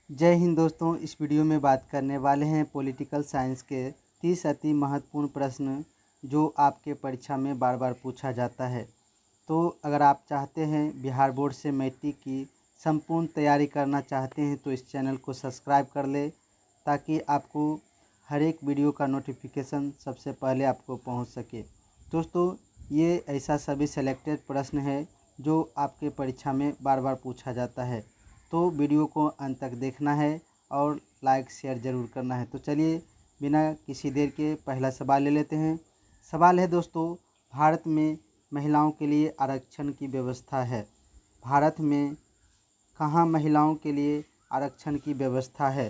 जय हिंद दोस्तों। इस वीडियो में बात करने वाले हैं पॉलिटिकल साइंस के 30 अति महत्वपूर्ण प्रश्न जो आपके परीक्षा में बार बार पूछा जाता है। तो अगर आप चाहते हैं बिहार बोर्ड से मैट्रिक की संपूर्ण तैयारी करना चाहते हैं तो इस चैनल को सब्सक्राइब कर ले ताकि आपको हर एक वीडियो का नोटिफिकेशन सबसे पहले आपको पहुंच सके। दोस्तों, ये ऐसा सभी सेलेक्टेड प्रश्न है जो आपके परीक्षा में बार बार पूछा जाता है, तो वीडियो को अंत तक देखना है और लाइक शेयर ज़रूर करना है। तो चलिए बिना किसी देर के पहला सवाल ले लेते हैं। सवाल है दोस्तों, भारत में महिलाओं के लिए आरक्षण की व्यवस्था है। भारत में कहाँ महिलाओं के लिए आरक्षण की व्यवस्था है?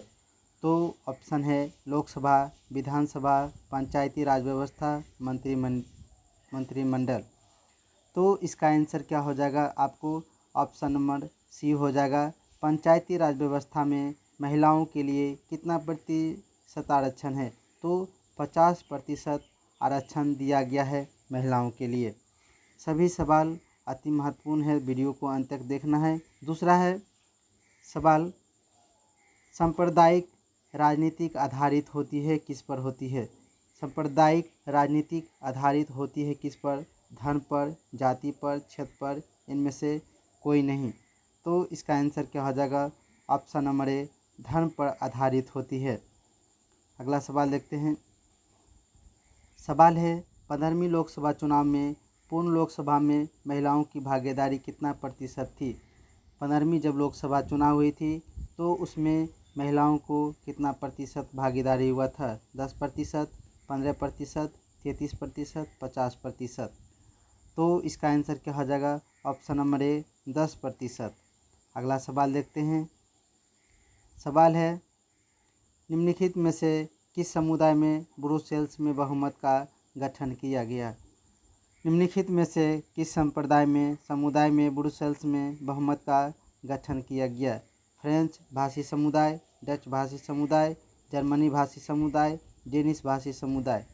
तो ऑप्शन है लोकसभा, विधानसभा, पंचायती राज व्यवस्था, मंत्रिमंडल। तो इसका आंसर क्या हो जाएगा? आपको ऑप्शन नंबर सी हो जाएगा। पंचायती राज व्यवस्था में महिलाओं के लिए कितना प्रतिशत आरक्षण है? तो 50% आरक्षण दिया गया है महिलाओं के लिए। सभी सवाल अति महत्वपूर्ण है, वीडियो को अंत तक देखना है। दूसरा है सवाल, सांप्रदायिक राजनीतिक आधारित होती है किस पर होती है? सांप्रदायिक राजनीतिक आधारित होती है किस पर? धर्म पर, जाति पर, क्षेत्र पर, इनमें से कोई नहीं। तो इसका आंसर क्या हो जाएगा? ऑप्शन नंबर ए, धर्म पर आधारित होती है। अगला सवाल देखते हैं। सवाल है 15वीं लोकसभा चुनाव में पूर्ण लोकसभा में महिलाओं की भागीदारी कितना प्रतिशत थी? 15वीं जब लोकसभा चुनाव हुई थी तो उसमें महिलाओं को कितना प्रतिशत भागीदारी हुआ था? 10%, 15%, 33%, 50%। तो इसका आंसर क्या हो जाएगा? Option number A, 10%। अगला सवाल देखते हैं। सवाल है निम्नलिखित में से किस समुदाय में ब्रुसेल्स में बहुमत का गठन किया गया? निम्नलिखित में से किस समुदाय में ब्रुसेल्स में बहुमत का गठन किया गया? फ्रेंच भाषी समुदाय, डच भाषी समुदाय, जर्मनी भाषी समुदाय, डेनिश भाषी समुदाय।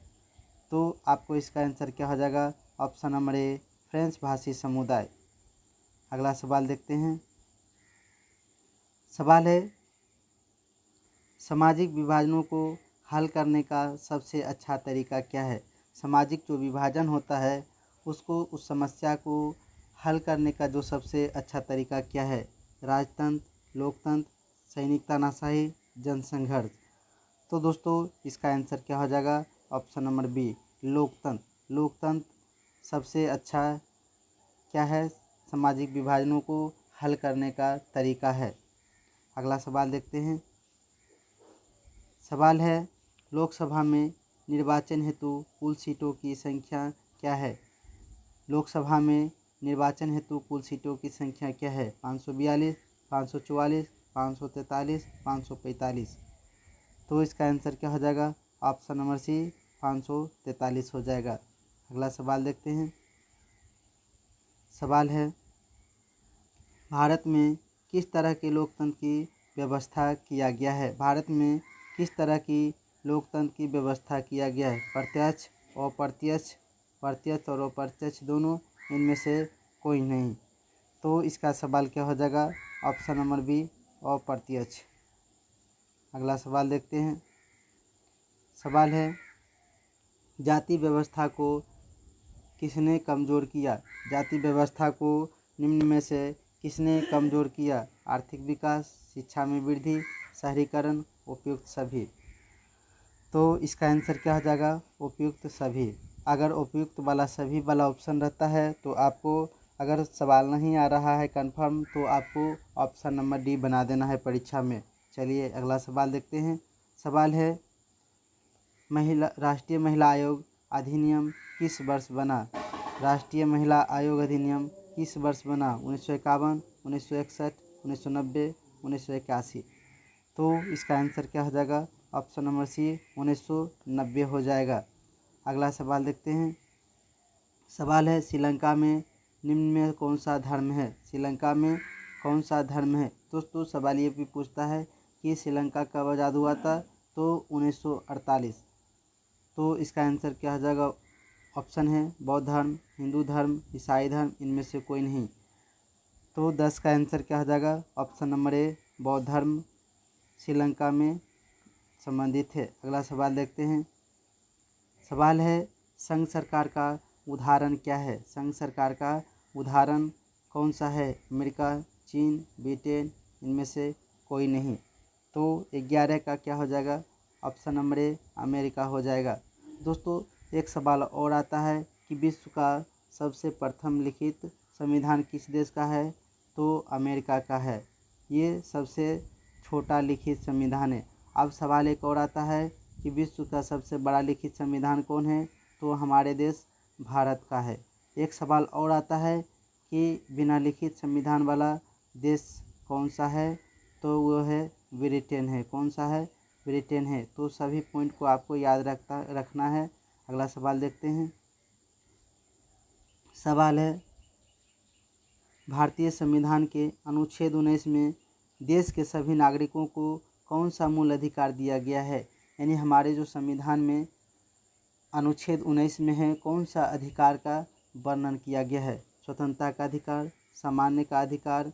तो आपको इसका आंसर क्या हो जाएगा? ऑप्शन नंबर ए, फ्रेंच भाषी समुदाय। अगला सवाल देखते हैं। सवाल है सामाजिक विभाजनों को हल करने का सबसे अच्छा तरीका क्या है? सामाजिक जो विभाजन होता है उसको, उस समस्या को हल करने का जो सबसे अच्छा तरीका क्या है? राजतंत्र, लोकतंत्र, सैनिक तानाशाही, जनसंघर्ष। तो दोस्तों इसका आंसर क्या हो जाएगा? ऑप्शन नंबर बी, लोकतंत्र। लोकतंत्र सबसे अच्छा क्या है? सामाजिक विभाजनों को हल करने का तरीका है। अगला सवाल देखते हैं। सवाल है लोकसभा में निर्वाचन हेतु कुल सीटों की संख्या क्या है? लोकसभा में निर्वाचन हेतु कुल सीटों की संख्या क्या है? 542, 544, 543, 545। तो इसका आंसर क्या हो जाएगा? ऑप्शन नंबर सी, 543 हो जाएगा। अगला सवाल देखते हैं। सवाल है भारत में किस तरह के लोकतंत्र की व्यवस्था किया गया है? भारत में किस तरह की लोकतंत्र की व्यवस्था किया गया है? प्रत्यक्ष, अप्रत्यक्ष, प्रत्यक्ष और अप्रत्यक्ष दोनों, इनमें से कोई नहीं। तो इसका सवाल क्या हो जाएगा? ऑप्शन नंबर बी, अप्रत्यक्ष। अगला सवाल देखते हैं। सवाल है जाति व्यवस्था को किसने कमज़ोर किया? जाति व्यवस्था को निम्न में से किसने कमज़ोर किया? आर्थिक विकास, शिक्षा में वृद्धि, शहरीकरण, उपयुक्त सभी। तो इसका आंसर क्या हो जाएगा? उपयुक्त सभी। अगर उपयुक्त वाला सभी वाला ऑप्शन रहता है तो आपको, अगर सवाल नहीं आ रहा है कंफर्म, तो आपको ऑप्शन नंबर डी बना देना है परीक्षा में। चलिए अगला सवाल देखते हैं। सवाल है राष्ट्रीय महिला आयोग अधिनियम किस वर्ष बना? राष्ट्रीय महिला आयोग अधिनियम किस वर्ष बना? 1951, 1961, 1990, 1981। तो इसका आंसर क्या हो जाएगा? ऑप्शन नंबर सी, 1990 हो जाएगा। अगला सवाल देखते हैं। सवाल है श्रीलंका में निम्न में कौन सा धर्म है? श्रीलंका में कौन सा धर्म है? दोस्तों सवाल ये भी पूछता है कि श्रीलंका कब आज़ाद हुआ था? तो 1948। तो इसका आंसर क्या हो जाएगा? ऑप्शन है बौद्ध धर्म, हिंदू धर्म, ईसाई धर्म, इनमें से कोई नहीं। तो 10 का आंसर क्या हो जाएगा? ऑप्शन नंबर ए, बौद्ध धर्म। श्रीलंका में संबंधित है। अगला सवाल देखते हैं। सवाल है, संघ सरकार का उदाहरण क्या है? संघ सरकार का उदाहरण कौन सा है? अमेरिका, चीन, ब्रिटेन, इनमें से कोई नहीं। तो 11 का क्या हो जाएगा? ऑप्शन नंबर ए अमेरिका हो जाएगा। दोस्तों एक सवाल और आता है कि विश्व का सबसे प्रथम लिखित संविधान किस देश का है? तो अमेरिका का है। ये सबसे छोटा लिखित संविधान है। अब सवाल एक और आता है कि विश्व का सबसे बड़ा लिखित संविधान कौन है? तो हमारे देश भारत का है। एक सवाल और आता है कि बिना लिखित संविधान वाला देश कौन सा है? तो वो है ब्रिटेन है। कौन सा है? ब्रिटेन है। तो सभी पॉइंट को आपको याद रखना है। अगला सवाल देखते हैं। सवाल है, भारतीय संविधान के अनुच्छेद 19 में देश के सभी नागरिकों को कौन सा मूल अधिकार दिया गया है? यानी हमारे जो संविधान में अनुच्छेद 19 में है, कौन सा अधिकार का वर्णन किया गया है? स्वतंत्रता का अधिकार, सामान्य का अधिकार,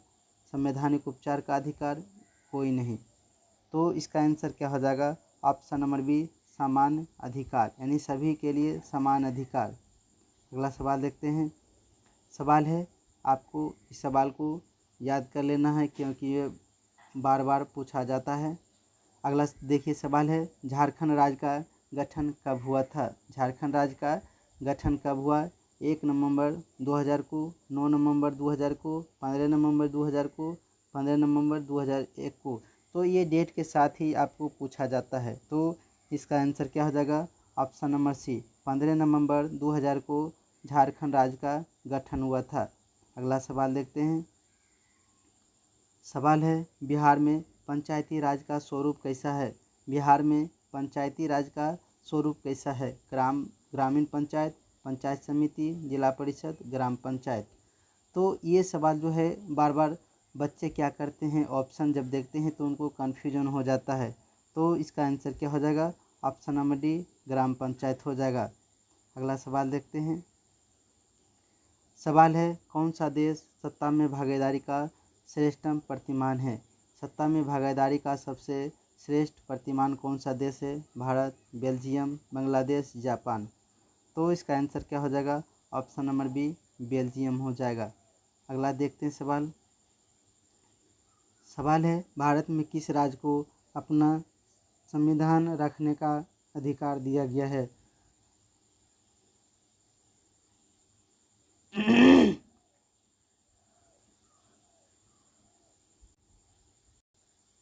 संवैधानिक उपचार का अधिकार, कोई नहीं। तो इसका आंसर क्या हो जाएगा? ऑप्शन नंबर बी सामान्य अधिकार, यानी सभी के लिए समान अधिकार। अगला सवाल देखते हैं। सवाल है, आपको इस सवाल को याद कर लेना है क्योंकि ये बार बार पूछा जाता है। अगला देखिए सवाल है, झारखंड राज्य का गठन कब हुआ था? झारखंड राज्य का गठन कब हुआ? 1 नवंबर 2000 को, 9 नवंबर 2000 को, 15 नवंबर 2000 को, 15 नवंबर 2001 को। तो ये डेट के साथ ही आपको पूछा जाता है। तो इसका आंसर क्या हो जाएगा? ऑप्शन नंबर सी 15 नवंबर 2000 को झारखंड राज्य का गठन हुआ था। अगला सवाल देखते हैं। सवाल है, बिहार में पंचायती राज का स्वरूप कैसा है? बिहार में पंचायती राज का स्वरूप कैसा है? ग्रामीण पंचायत, पंचायत समिति, जिला परिषद, ग्राम पंचायत। तो ये सवाल जो है बार बार बच्चे क्या करते हैं, ऑप्शन जब देखते हैं तो उनको कन्फ्यूजन हो जाता है। तो इसका आंसर क्या हो जाएगा? ऑप्शन नंबर डी ग्राम पंचायत हो जाएगा। अगला सवाल देखते हैं। सवाल है, कौन सा देश सत्ता में भागीदारी का श्रेष्ठतम प्रतिमान है? सत्ता में भागीदारी का सबसे श्रेष्ठ प्रतिमान कौन सा देश है? Bharat, Belgium, Bangladesh, Japan. तो इसका आंसर क्या हो जाएगा? ऑप्शन नंबर बी बेल्जियम हो जाएगा। अगला देखते हैं सवाल। सवाल है, भारत में किस राज्य को अपना संविधान रखने का अधिकार दिया गया है?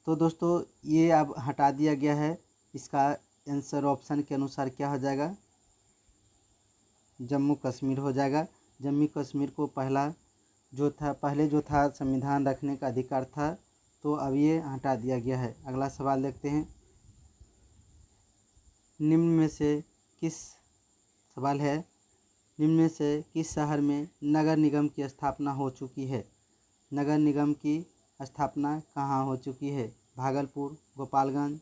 तो दोस्तों ये अब हटा दिया गया है। इसका आंसर ऑप्शन के अनुसार क्या हो जाएगा? जम्मू कश्मीर हो जाएगा। जम्मू कश्मीर को पहले जो था संविधान रखने का अधिकार था, तो अब ये हटा दिया गया है। अगला सवाल देखते हैं। निम्न में से किस सवाल है, निम्न में से किस शहर में नगर निगम की स्थापना हो चुकी है? नगर निगम की स्थापना कहाँ हो चुकी है? भागलपुर, गोपालगंज,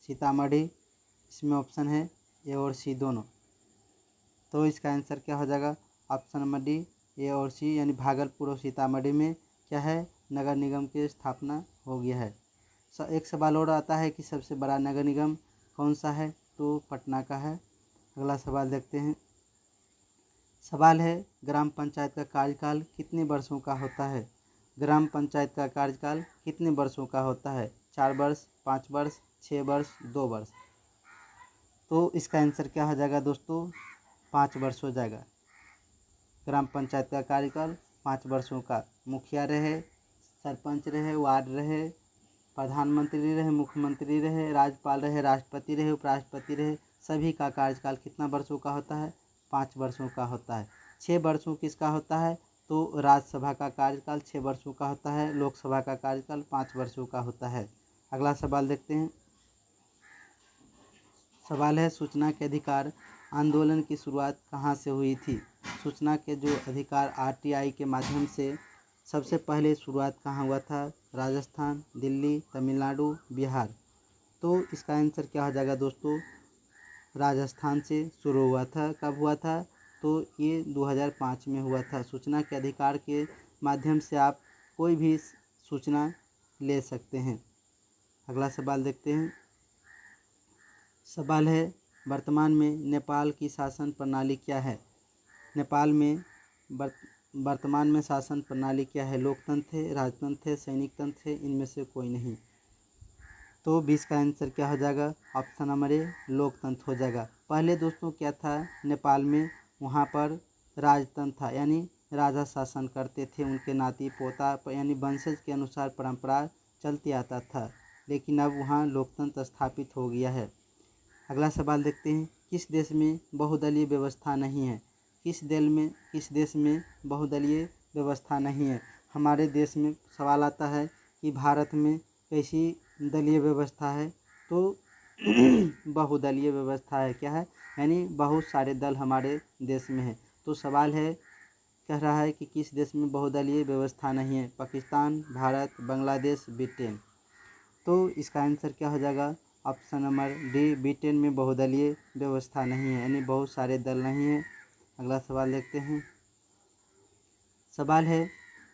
सीतामढ़ी। इसमें ऑप्शन है ए और सी दोनों। तो इसका आंसर क्या हो जाएगा? ऑप्शन नंबर डी ए और सी, यानी भागलपुर और सीतामढ़ी में क्या है? नगर निगम की स्थापना हो गया है। एक सवाल और आता है कि सबसे बड़ा नगर निगम कौन सा है? तो पटना का है। अगला सवाल देखते हैं। सवाल है, ग्राम पंचायत का कार्यकाल कितने वर्षों का होता है? ग्राम पंचायत का कार्यकाल कितने वर्षों का होता है? 4 वर्ष, 5 वर्ष, 6 वर्ष, 2 वर्ष। तो इसका आंसर क्या हो जाएगा दोस्तों? 5 वर्ष हो जाएगा। ग्राम पंचायत का कार्यकाल 5 वर्षों का। मुखिया रहे, सरपंच रहे, वार्ड रहे, प्रधानमंत्री रहे, मुख्यमंत्री रहे, राज्यपाल रहे, राष्ट्रपति रहे, उपराष्ट्रपति रहे, सभी का कार्यकाल कितना वर्षों का होता है? 5 वर्षों का होता है। 6 वर्षों किसका होता है? तो राज्यसभा का कार्यकाल 6 वर्षों का होता है। लोकसभा का कार्यकाल 5 वर्षों का होता है। अगला सवाल देखते हैं। सवाल है, सूचना के अधिकार आंदोलन की शुरुआत कहाँ से हुई थी? सूचना के जो अधिकार आरटीआई के माध्यम से सबसे पहले शुरुआत कहाँ हुआ था? राजस्थान, दिल्ली, तमिलनाडु, बिहार। तो इसका आंसर क्या हो जाएगा दोस्तों? राजस्थान से शुरू हुआ था। कब हुआ था? तो ये 2005 में हुआ था। सूचना के अधिकार के माध्यम से आप कोई भी सूचना ले सकते हैं। अगला सवाल देखते हैं। सवाल है, वर्तमान में नेपाल की शासन प्रणाली क्या है? नेपाल में वर्तमान में शासन प्रणाली क्या है? लोकतंत्र है, राजतंत्र है, सैनिक तंत्र है, इनमें से कोई नहीं। तो 20 का आंसर क्या हो जाएगा? ऑप्शन नंबर ए लोकतंत्र हो जाएगा। पहले दोस्तों क्या था नेपाल में, वहाँ पर राजतंत्र था, यानी राजा शासन करते थे, उनके नाती पोता यानी वंशज के अनुसार परंपरा चलती आता था, लेकिन अब वहाँ लोकतंत्र स्थापित हो गया है। अगला सवाल देखते हैं। किस देश में बहुदलीय व्यवस्था नहीं है? किस देश में बहुदलीय व्यवस्था नहीं है? हमारे देश में सवाल आता है कि भारत में कैसी दलीय व्यवस्था है? तो बहुदलीय व्यवस्था है। क्या है? यानी बहुत सारे दल हमारे देश में है। तो सवाल है, कह रहा है कि किस देश में बहुदलीय व्यवस्था नहीं है? पाकिस्तान, भारत, बांग्लादेश, ब्रिटेन। तो इसका आंसर क्या हो जाएगा? ऑप्शन नंबर डी, ब्रिटेन में बहुदलीय व्यवस्था नहीं है, यानी बहुत सारे दल नहीं है। अगला सवाल देखते हैं। सवाल है,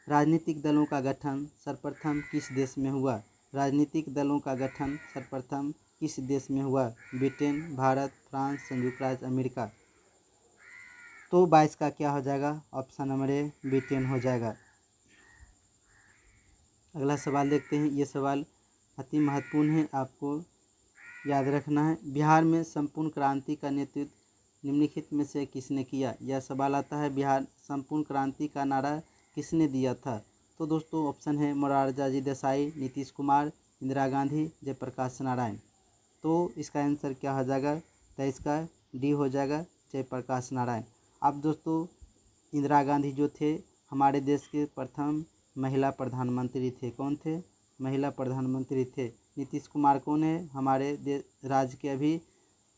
राजनीतिक दलों का गठन सर्वप्रथम किस देश में हुआ? राजनीतिक दलों का गठन सर्वप्रथम किस देश में हुआ? ब्रिटेन, भारत, फ्रांस, संयुक्त राज्य अमेरिका। तो 22 का क्या हो जाएगा? ऑप्शन नंबर ए ब्रिटेन हो जाएगा। अगला सवाल देखते हैं। ये सवाल अति महत्वपूर्ण है, आपको याद रखना है। बिहार में संपूर्ण क्रांति का नेतृत्व निम्नलिखित में से किसने किया? यह सवाल आता है, बिहार संपूर्ण क्रांति का नारा किसने दिया था? तो दोस्तों ऑप्शन है मोरारजी देसाई, नीतीश कुमार, इंदिरा गांधी, जयप्रकाश नारायण। तो इसका आंसर क्या हो जाएगा? 23 का डी हो जाएगा, जयप्रकाश नारायण। अब दोस्तों इंदिरा गांधी जो थे हमारे देश के प्रथम महिला प्रधानमंत्री थे। कौन थे? महिला प्रधानमंत्री थे। नीतीश कुमार कौन है? हमारे राज्य के अभी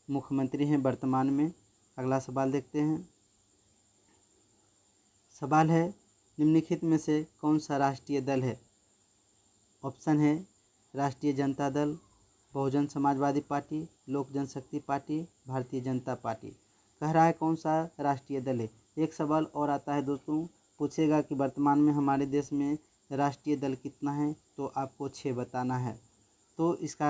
मुख्यमंत्री हैं वर्तमान में। अगला सवाल देखते हैं। सवाल है, निम्नलिखित में से कौन सा राष्ट्रीय दल है? ऑप्शन है राष्ट्रीय जनता दल, बहुजन समाजवादी पार्टी, लोक जनशक्ति पार्टी, भारतीय जनता पार्टी। कह रहा है कौन सा राष्ट्रीय दल है। एक सवाल और आता है दोस्तों, पूछेगा कि वर्तमान में हमारे देश में राष्ट्रीय दल कितना है? तो आपको 6 बताना है। तो इसका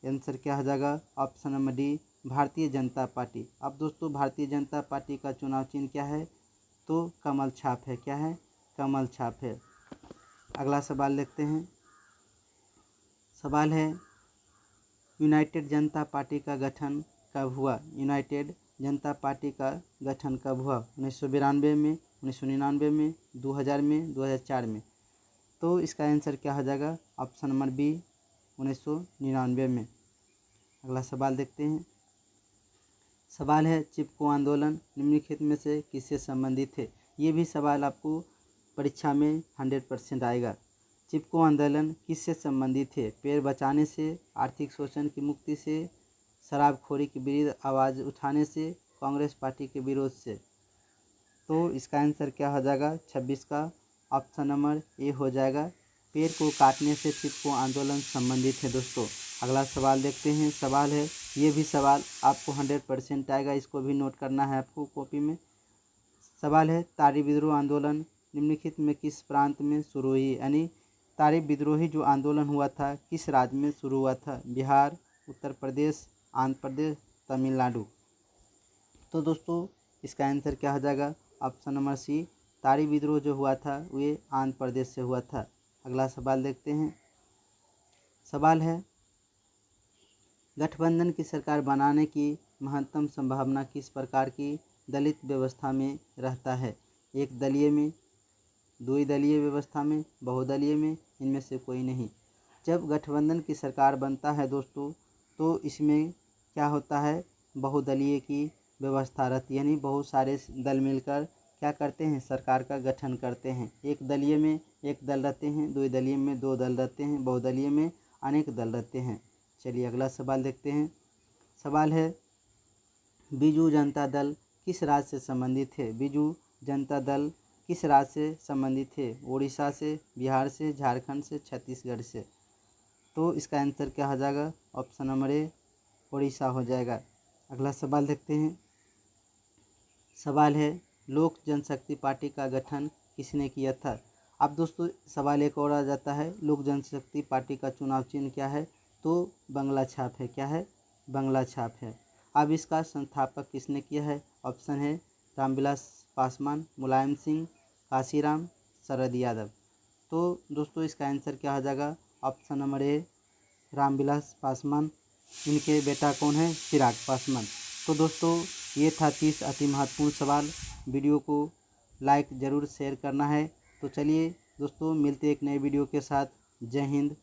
आंसर क्या हो जाएगा? Option number D, Bharatiya Janata party. अब दोस्तों भारतीय जनता पार्टी का चुनाव चिन्ह क्या है? तो कमल छाप है। क्या है? कमल छाप है। अगला सवाल देखते हैं। सवाल है, यूनाइटेड जनता पार्टी का गठन कब हुआ? यूनाइटेड जनता पार्टी का गठन कब हुआ? 1992 में, 1999 में, 2000 में, 2004 में। तो इसका आंसर क्या हो जाएगा? ऑप्शन नंबर बी, 1999 में। अगला सवाल देखते हैं। सवाल है, चिपको आंदोलन निम्नलिखित में से किससे संबंधित है? ये भी सवाल आपको परीक्षा में 100% आएगा। चिपको आंदोलन किससे संबंधित है? पेड़ बचाने से, आर्थिक शोषण की मुक्ति से, शराबखोरी के विरुद्ध आवाज़ उठाने से, कांग्रेस पार्टी के विरोध से। तो इसका आंसर क्या हो जाएगा? 26 का ऑप्शन नंबर ए हो जाएगा। पेड़ को काटने से चिपको आंदोलन संबंधित है दोस्तों। अगला सवाल देखते हैं। सवाल है, ये भी सवाल आपको 100% आएगा, इसको भी नोट करना है आपको कॉपी में। सवाल है, तारी विद्रोह आंदोलन निम्नलिखित में किस प्रांत में शुरू हुई? यानी तारी विद्रोही जो आंदोलन हुआ था किस राज्य में शुरू हुआ था? बिहार, उत्तर प्रदेश, आंध्र प्रदेश, तमिलनाडु। तो दोस्तों इसका आंसर क्या हो जाएगा? ऑप्शन नंबर सी, तारी विद्रोह जो हुआ था वो आंध्र प्रदेश से हुआ था। अगला सवाल देखते हैं। सवाल है, गठबंधन की सरकार बनाने की महत्तम संभावना किस प्रकार की दलित व्यवस्था में रहता है? एक दलीय में, द्विदलीय व्यवस्था में, बहुदलीय में, इनमें से कोई नहीं। जब गठबंधन की सरकार बनता है दोस्तों तो इसमें क्या होता है? बहुदलीय की व्यवस्था रहती है, यानी बहुत सारे दल मिलकर क्या करते हैं? सरकार का गठन करते हैं। एक दलीय में एक दल रहते हैं, द्विदलीय में 2 दल रहते हैं, बहुदलीय में अनेक दल रहते हैं। चलिए अगला सवाल देखते हैं। सवाल है, बीजू जनता दल किस राज्य से संबंधित है? बीजू जनता दल किस राज्य से संबंधित है? उड़ीसा से, बिहार से, झारखंड से, छत्तीसगढ़ से। तो इसका आंसर क्या हो जाएगा? ऑप्शन नंबर ए उड़ीसा हो जाएगा। अगला सवाल देखते हैं। सवाल है, लोक जनशक्ति पार्टी का गठन किसने किया था? अब दोस्तों सवाल एक और आ जाता है, लोक जनशक्ति पार्टी का चुनाव चिन्ह क्या है? तो बंगला छाप है, क्या है, बंगला छाप है। अब इसका संस्थापक किसने किया है? ऑप्शन है रामविलास पासवान, मुलायम सिंह, काशीराम, शरद यादव। तो दोस्तों इसका आंसर क्या हो जाएगा? Option number A Ramvilas Paswan. इनके बेटा कौन है? चिराग पासवान। तो दोस्तों ये था 30 अति महत्वपूर्ण सवाल। वीडियो को लाइक ज़रूर शेयर करना है। तो चलिए दोस्तों मिलते एक नए वीडियो के साथ। जय हिंद,